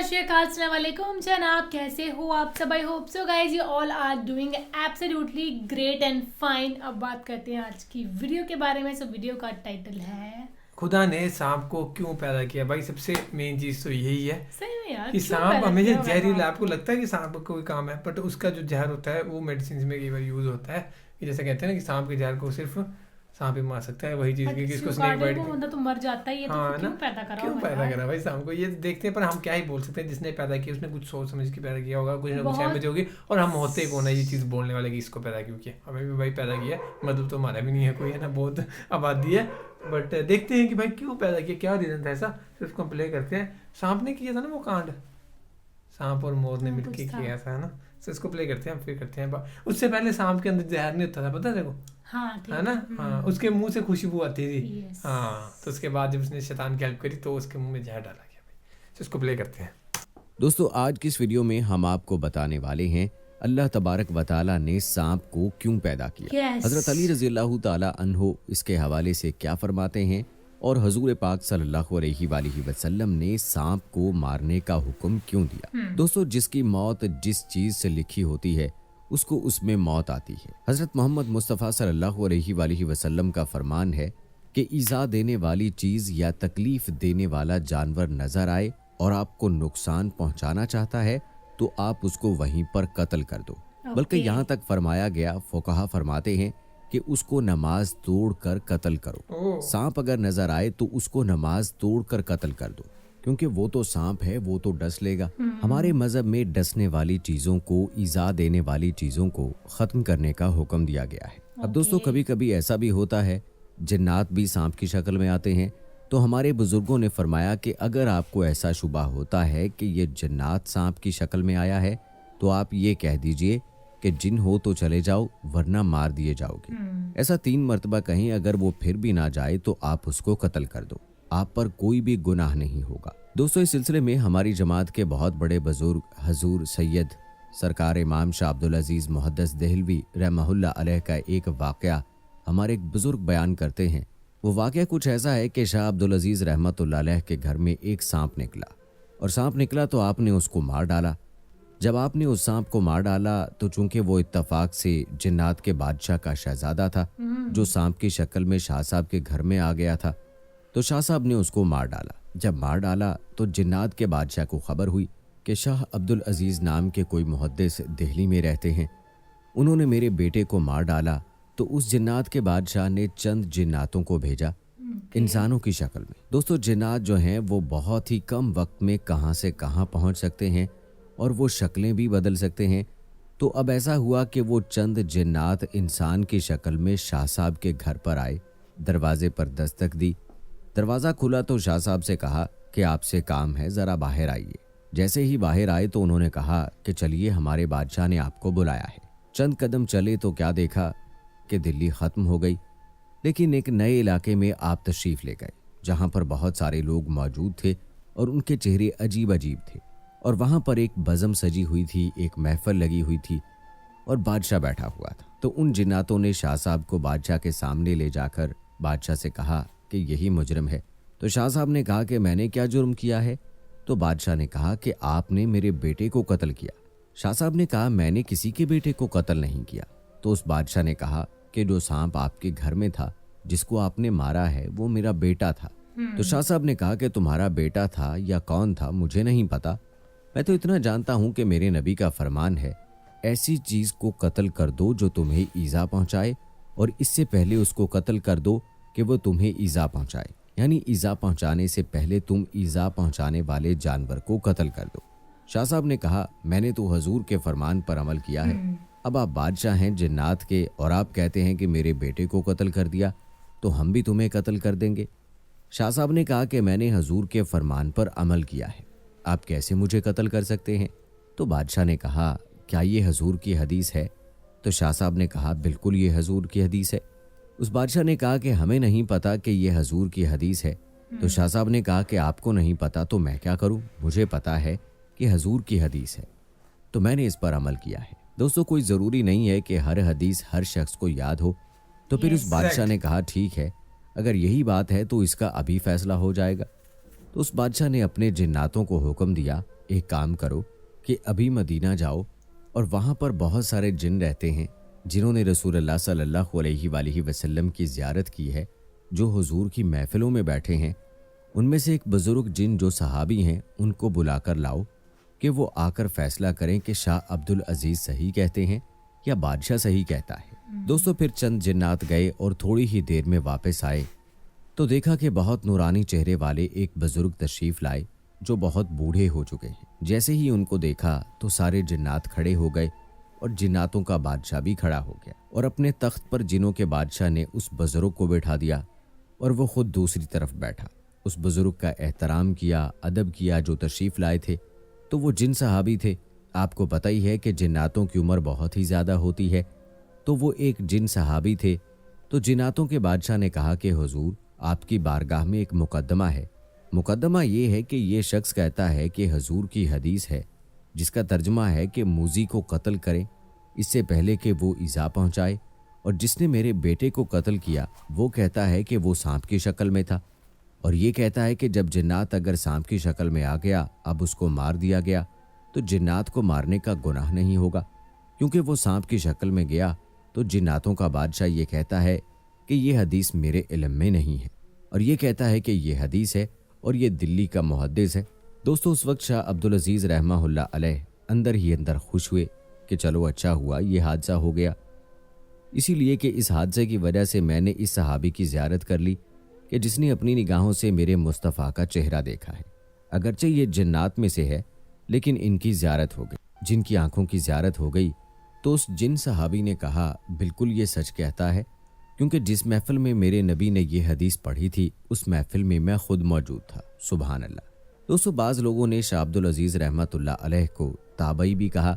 श्री अकाल, अस्सलाम वालेकुम जनाब, कैसे हो आप सब? I hope so guys you all are doing absolutely great and fine. अब बात करते हैं आज की वीडियो के बारे में। वीडियो का टाइटल है खुदा ने सांप को क्यों पैदा किया। भाई सबसे मेन चीज तो यही है सही में यार कि क्यों सांप पैदा हमेशा किया होगा जहरीला। सांप आपको को? लगता है कि सांप का कोई काम है, बट उसका जो जहर होता है वो मेडिसिन में कई बार यूज होता है। कि जैसे कहते हैं ना कि सांप के जहर को सिर्फ सांप ही मार सकता है, वही चीज की किसको स्नेक बाइट। वो बंदा तो मर जाता ही है, तो हाँ फिर ना, क्यों पैदा करा क्यों होगा पैदा यार? करा भाई सांप को, ये देखते हैं। पर हम क्या ही बोल सकते हैं, जिसने पैदा किया उसने कुछ सोच समझ के पैदा किया होगा, कुछ ना कुछ बहुत अहमियत होगी। और हम होते कौन है ये चीज़ बोलने वाले कि इसको पैदा क्यों किया। हमें भी भाई पैदा किया, मतलब तो हमारा भी नहीं है कोई, है ना, बहुत आबादी है। बट देखते हैं कि भाई क्यों पैदा किया, क्या रीज़न था ऐसा, फिर उसको प्ले करते हैं। सांप ने किया था ना वो कांड, सांप और मोर ने मिलकर किया था, है ना। तो इसको प्ले करते हैं, फिर करते हैं। उससे पहले सांप के अंदर जहर नहीं होता था, पता है देखो, हाँ ठीक है ना। हाँ, उसके मुंह से खुशबू आती थी। Yes. हाँ, तो उसके बाद जब उसने शैतान की हेल्प करी तो उसके मुंह में जहर डाला गया भाई। तो इसको प्ले करते हैं। दोस्तों, आज की इस वीडियो में हम आपको बताने वाले हैं अल्लाह तबारक व तआला ने सांप को क्यों पैदा किया। Yes. हजरत अली रजी अल्लाह तआला अन्हो इसके हवाले से क्या फरमाते हैं और हुजूर पाक सल्लल्लाहु अलैहि वसल्लम ने सांप को मारने का हुक्म क्यों दिया। दोस्तों, जिसकी मौत जिस चीज से लिखी होती है उसको उसमें मौत आती है। हजरत मोहम्मद मुस्तफ़ा सल्लल्लाहु अलैहि वसल्लम का फरमान है कि ईज़ा देने वाली चीज या तकलीफ देने वाला जानवर नजर आए और आपको नुकसान पहुंचाना चाहता है तो आप उसको वहीं पर कत्ल कर दो। बल्कि यहाँ तक फरमाया गया, फुकहा फरमाते हैं कि उसको नमाज तोड़ कर कत्ल करो। सांप अगर नजर आए तो उसको नमाज तोड़ कर कत्ल कर दो, क्योंकि वो तो सांप है, वो तो डस लेगा। हमारे मजहब में डसने वाली चीजों को, ईजा देने वाली चीजों को खत्म करने का हुक्म दिया गया है। अब दोस्तों, कभी कभी ऐसा भी होता है जिन्नात भी सांप की शक्ल में आते हैं। तो हमारे बुजुर्गों ने फरमाया कि अगर आपको ऐसा शुबा होता है कि ये जिन्नात सांप की शक्ल में आया है तो आप ये कह दीजिए कि जिन हो तो चले जाओ वरना मार दिए जाओगे। ऐसा 3 मरतबा कहीं, अगर वो फिर भी ना जाए तो आप उसको कत्ल कर दो, आप पर कोई भी गुनाह नहीं होगा। दोस्तों, इस सिलसिले में हमारी जमात के बहुत बड़े बुजुर्ग हजूर सैयद सरकार इमाम शाह अब्दुल अजीज मुहद्दिस देहलवी रहमहुल्लाह अलैह का एक वाकया हमारे एक बुजुर्ग बयान करते हैं। वो वाकया कुछ ऐसा है कि शाह अब्दुल अजीज रहमतुल्लाह अलैह के घर में एक सांप निकला, और सांप निकला तो आपने उसको मार डाला। जब आपने उस सांप को मार डाला तो चूंकि वो इत्तफाक से जिन्नात के बादशाह का शहजादा था जो सांप की शक्ल में शाह साहब के घर में आ गया था, तो शाह साहब ने उसको मार डाला। जब मार डाला तो जिन्नात के बादशाह को खबर हुई कि शाह अब्दुल अजीज नाम के कोई मुहद्दिस दिल्ली में रहते हैं, उन्होंने मेरे बेटे को मार डाला। तो उस जिन्नात के बादशाह ने चंद जिन्नातों को भेजा इंसानों की शक्ल में। दोस्तों, जिन्नात जो हैं वो बहुत ही कम वक्त में कहां से कहां पहुंच सकते हैं और वो शक्लें भी बदल सकते हैं। तो अब ऐसा हुआ कि वो चंद जिन्नात इंसान की शक्ल में शाह साहब के घर पर आए, दरवाजे पर दस्तक दी। दरवाज़ा खुला तो शाह साहब से कहा कि आपसे काम है, ज़रा बाहर आइए। जैसे ही बाहर आए तो उन्होंने कहा कि चलिए, हमारे बादशाह ने आपको बुलाया है। चंद कदम चले तो क्या देखा कि दिल्ली ख़त्म हो गई, लेकिन एक नए इलाके में आप तशरीफ़ ले गए जहाँ पर बहुत सारे लोग मौजूद थे और उनके चेहरे अजीब अजीब थे। और वहाँ पर एक बज़म सजी हुई थी, एक महफिल लगी हुई थी और बादशाह बैठा हुआ था। तो उन जिन्नातों ने शाह साहब को बादशाह के सामने ले जाकर बादशाह से कहा कि यही मुजरिम है। तो शाह साहब ने कहा कि मैंने क्या जुर्म किया है? तो बादशाह ने कहा कि आपने मेरे बेटे को कत्ल किया। शाह साहब ने कहा मैंने किसी के बेटे को कत्ल नहीं किया। तो उस बादशाह ने कहा कि जो सांप आपके घर में था जिसको आपने मारा है वो मेरा बेटा था। तो शाह साहब ने कहा कि तुम्हारा बेटा था या कौन था मुझे नहीं पता, मैं तो इतना जानता हूं कि मेरे नबी का फरमान है, ऐसी चीज को कत्ल कर दो जो तुम्हें ईजा पहुंचाए, और इससे पहले उसको कत्ल कर दो कि वो तुम्हें ईजा पहुंचाए, यानी ईजा पहुंचाने से पहले तुम ईजा पहुंचाने वाले जानवर को कत्ल कर दो। शाह साहब ने कहा मैंने तो हजूर के फरमान पर अमल किया है। अब आप बादशाह हैं जिन्नात के और आप कहते हैं कि मेरे बेटे को कत्ल कर दिया तो हम भी तुम्हें कत्ल कर देंगे। शाह साहब ने कहा कि मैंने हजूर के फरमान पर अमल किया है, आप कैसे मुझे कत्ल कर सकते हैं? तो बादशाह ने कहा क्या ये हजूर की हदीस है? तो शाह साहब ने कहा बिल्कुल ये हजूर की हदीस है। उस बादशाह ने कहा कि हमें नहीं पता कि ये हजूर की हदीस है। तो शाह साहब ने कहा कि आपको नहीं पता तो मैं क्या करूं, मुझे पता है कि हजूर की हदीस है तो मैंने इस पर अमल किया है। दोस्तों, कोई ज़रूरी नहीं है कि हर हदीस हर शख्स को याद हो। तो फिर उस बादशाह ने कहा ठीक है, अगर यही बात है तो इसका अभी फैसला हो जाएगा। तो उस बादशाह ने अपने जिन्नातों को हुक्म दिया एक काम करो कि अभी मदीना जाओ और वहाँ पर बहुत सारे जिन रहते हैं जिन्होंने रसूलुल्लाह सल्लल्लाहु अलैहि वसल्लम की ज़ियारत की है, जो हुजूर की महफिलों में बैठे हैं। उनमें से एक बुजुर्ग जिन जो सहाबी हैं उनको बुलाकर लाओ कि वो आकर फैसला करें कि शाह अब्दुल अजीज सही कहते हैं या बादशाह सही कहता है। दोस्तों फिर चंद जिन्नात गए और थोड़ी ही देर में वापस आए तो देखा कि बहुत नूरानी चेहरे वाले एक बुजुर्ग तशरीफ लाए जो बहुत बूढ़े हो चुके हैं। जैसे ही उनको देखा तो सारे जिन्नात खड़े हो गए और जिन्नातों का बादशाह भी खड़ा हो गया और अपने तख्त पर जिनों के बादशाह ने उस बुजुर्ग को बैठा दिया और वो खुद दूसरी तरफ बैठा। उस बुजुर्ग का एहतराम किया, अदब किया जो तशरीफ लाए थे। तो वो जिन सहाबी थे, आपको पता ही है कि जिन्नातों की उम्र बहुत ही ज़्यादा होती है, तो वो एक जिन सहाबी थे। तो जिन्नातों के बादशाह ने कहा कि हुजूर आपकी बारगाह में एक मुकदमा है। मुकदमा ये है कि ये शख्स कहता है कि हुजूर की हदीस है जिसका तर्जमा है कि मूजी को कत्ल करें इससे पहले कि वो ईज़ा पहुंचाए, और जिसने मेरे बेटे को कत्ल किया वो कहता है कि वो सांप की शक्ल में था, और ये कहता है कि जब जिन्नात अगर सांप की शक्ल में आ गया, अब उसको मार दिया गया, तो जिन्नात को मारने का गुनाह नहीं होगा क्योंकि वो सांप की शक्ल में गया। तो जिन्नातों का बादशाह ये कहता है कि ये हदीस मेरे इल्म में नहीं है, और ये कहता है कि ये हदीस है और ये दिल्ली का मुहद्दिस है। दोस्तों उस वक्त शाह अब्दुल अजीज़ रहमहुल्लाह अलैह अंदर ही अंदर खुश हुए कि चलो अच्छा हुआ ये हादसा हो गया, इसीलिए कि इस हादसे की वजह से मैंने इस सहाबी की ज़ियारत कर ली कि जिसने अपनी निगाहों से मेरे मुस्तफ़ा का चेहरा देखा है। अगरचे ये जिन्नात में से है लेकिन इनकी ज़ियारत हो गई। जिनकी आंखों की ज़ियारत हो गई तो उस जिन सहाबी ने कहा बिल्कुल ये सच कहता है, क्योंकि जिस महफिल में मेरे नबी ने ये हदीस पढ़ी थी उस महफिल में मैं खुद मौजूद था। सुभान अल्लाह। दोस्तों बाज़ लोगों ने शाह अब्दुल अजीज़ रहमतुल्लाह अलैह को ताबई भी कहा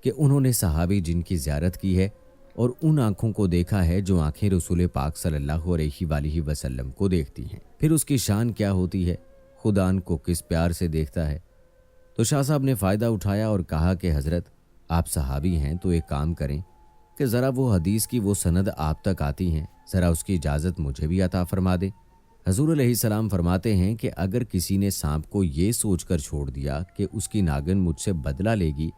कि उन्होंने सहाबी जिनकी ज़ियारत की है और उन आँखों को देखा है जो आँखें रसूल पाक सल्लल्लाहु अलैहि वसल्लम को देखती हैं। फिर उसकी शान क्या होती है, खुदा को किस प्यार से देखता है। तो शाह साहब ने फ़ायदा उठाया और कहा कि हज़रत आप सहाबी हैं तो एक काम करें कि ज़रा वो हदीस की वो सनद आप तक आती हैं, ज़रा उसकी इजाज़त मुझे भी अता फरमा दें। हजूर अलैहिस्सलाम फरमाते हैं कि अगर किसी ने सांप को ये सोचकर छोड़ दिया कि उसकी नागिन मुझसे बदला लेगी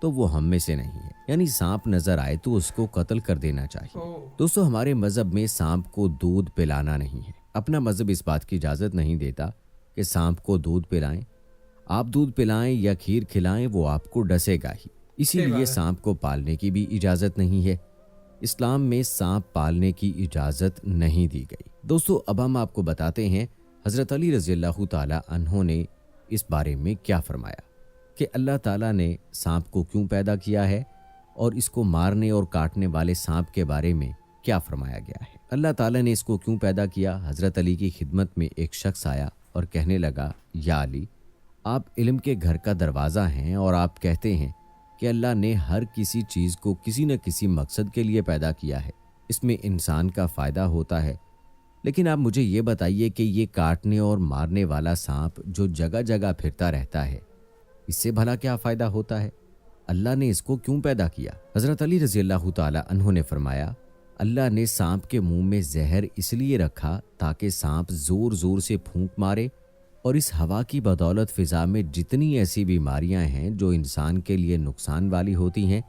तो वो हम में से नहीं है, यानी सांप नजर आए तो उसको कत्ल कर देना चाहिए। दोस्तों हमारे मजहब में सांप को दूध पिलाना नहीं है। अपना मजहब इस बात की इजाज़त नहीं देता कि सांप को दूध पिलाएं। आप दूध पिलाएं या खीर खिलाएं वो आपको डसेगा ही, इसीलिए सांप को पालने की भी इजाज़त नहीं है। इस्लाम में सांप पालने की इजाज़त नहीं दी गई। दोस्तों अब हम आपको बताते हैं हज़रत अली रज़ियल्लाहु ताला अन्हो ने इस बारे में क्या फरमाया कि अल्लाह ताला ने सांप को क्यों पैदा किया है और इसको मारने और काटने वाले सांप के बारे में क्या फरमाया गया है। अल्लाह ताला ने इसको क्यों पैदा किया। हज़रत अली की खिदमत में एक शख्स आया और कहने लगा, या अली आप इल्म के घर का दरवाज़ा हैं और आप कहते हैं कि अल्लाह ने हर किसी चीज़ को किसी न किसी मकसद के लिए पैदा किया है, इसमें इंसान का फ़ायदा होता है, लेकिन आप मुझे ये बताइए कि ये काटने और मारने वाला सांप जो जगह जगह फिरता रहता है, इससे भला क्या फ़ायदा होता है, अल्लाह ने इसको क्यों पैदा किया। हज़रत अली रज़ियल्लाहु ताला अन्हु ने फरमाया, अल्लाह ने सांप के मुंह में जहर इसलिए रखा ताकि सांप ज़ोर ज़ोर से फूंक मारे और इस हवा की बदौलत फ़िज़ा में जितनी ऐसी बीमारियां हैं जो इंसान के लिए नुकसान वाली होती हैं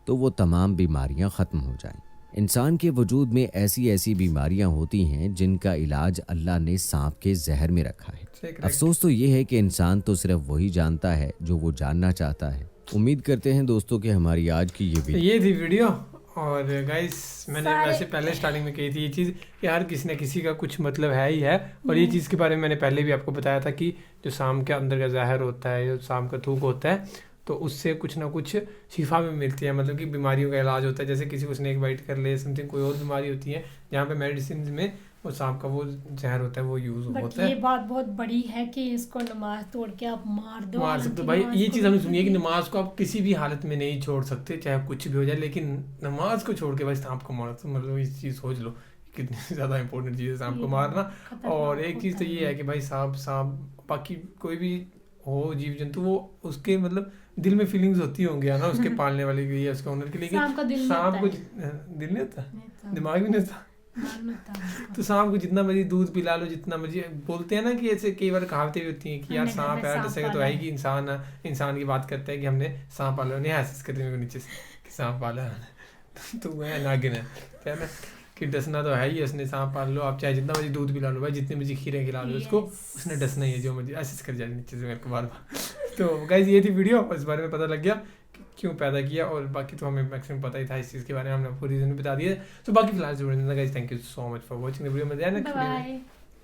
तो वो तमाम बीमारियां ख़त्म हो जाएं। इंसान के वजूद में ऐसी ऐसी बीमारियां होती हैं जिनका इलाज अल्लाह ने सांप के जहर में रखा है। अफसोस तो ये है कि इंसान तो सिर्फ वही जानता है जो वो जानना चाहता है। उम्मीद करते हैं दोस्तों कि हमारी आज की ये थी वीडियो। और गाइस मैंने वैसे पहले स्टार्टिंग में कही थी ये चीज़ कि हर किसी न किसी का कुछ मतलब है ही है, और ये चीज़ के बारे में मैंने पहले भी आपको बताया था कि जो सांप के अंदर का जहर होता है, जो सांप का थूक होता है, तो उससे कुछ ना कुछ शिफा भी मिलती है, मतलब कि बीमारियों का इलाज होता है। जैसे किसी को स्नेक बाइट कर ले, समथिंग कोई और बीमारी होती है जहाँ पे मेडिसिन में वो सांप का वो जहर होता है वो यूज़ होता है। ये बात बहुत बड़ी है कि इसको नमाज तोड़ के आप मार दो, मार सकते हो भाई। ये चीज़ हमने सुनी है कि नमाज को आप किसी भी हालत में नहीं छोड़ सकते, चाहे कुछ भी हो जाए, लेकिन नमाज को छोड़ के भाई सांप को मार, तो मतलब इस चीज़ सोच लो कितनी ज़्यादा इंपॉर्टेंट चीज़ है सांप को मारना। और एक चीज़ तो ये है कि भाई सांप बाकी कोई भी हो जीव जंतु, वो उसके मतलब दिल में फीलिंग्स होती होंगी ना उसके पालने वाले के लिए, उसके ओनर के लिए। सांप को दिल नहीं होता, दिमाग भी नहीं होता। تو सांप को जितना मर्जी दूध पिला लो, जितना मर्जी, बोलते हैं ना कि ऐसे कई बार कहावतें भी होती हैं कि यार सांप है डसेगा तो है कि इंसान की बात करता है कि हमने सांप पाला, नहीं ऐसे करते मेरे को नीचे से कि सांप पाला है तो वह नागिन है ना, कि डसना तो है ही, उसने सांप पाल लो, आप चाहे जितना मर्जी दूध पिला लो भाई, जितनी मर्जी खीरें खिला लो उसको, उसने डसना ही है, जो मर्जी ऐसे कर जाए नीचे से मेरे को बार बार। तो गाइस ये थी वीडियो, इस बारे में पता लग गया क्यों पैदा किया, और बाकी तो हमें मैक्सिमम पता ही था इस चीज़ के बारे में, हमने आपको रीज़न भी बता दिया। तो बाकी फिलहाल guys, thank you so much for watching the video. में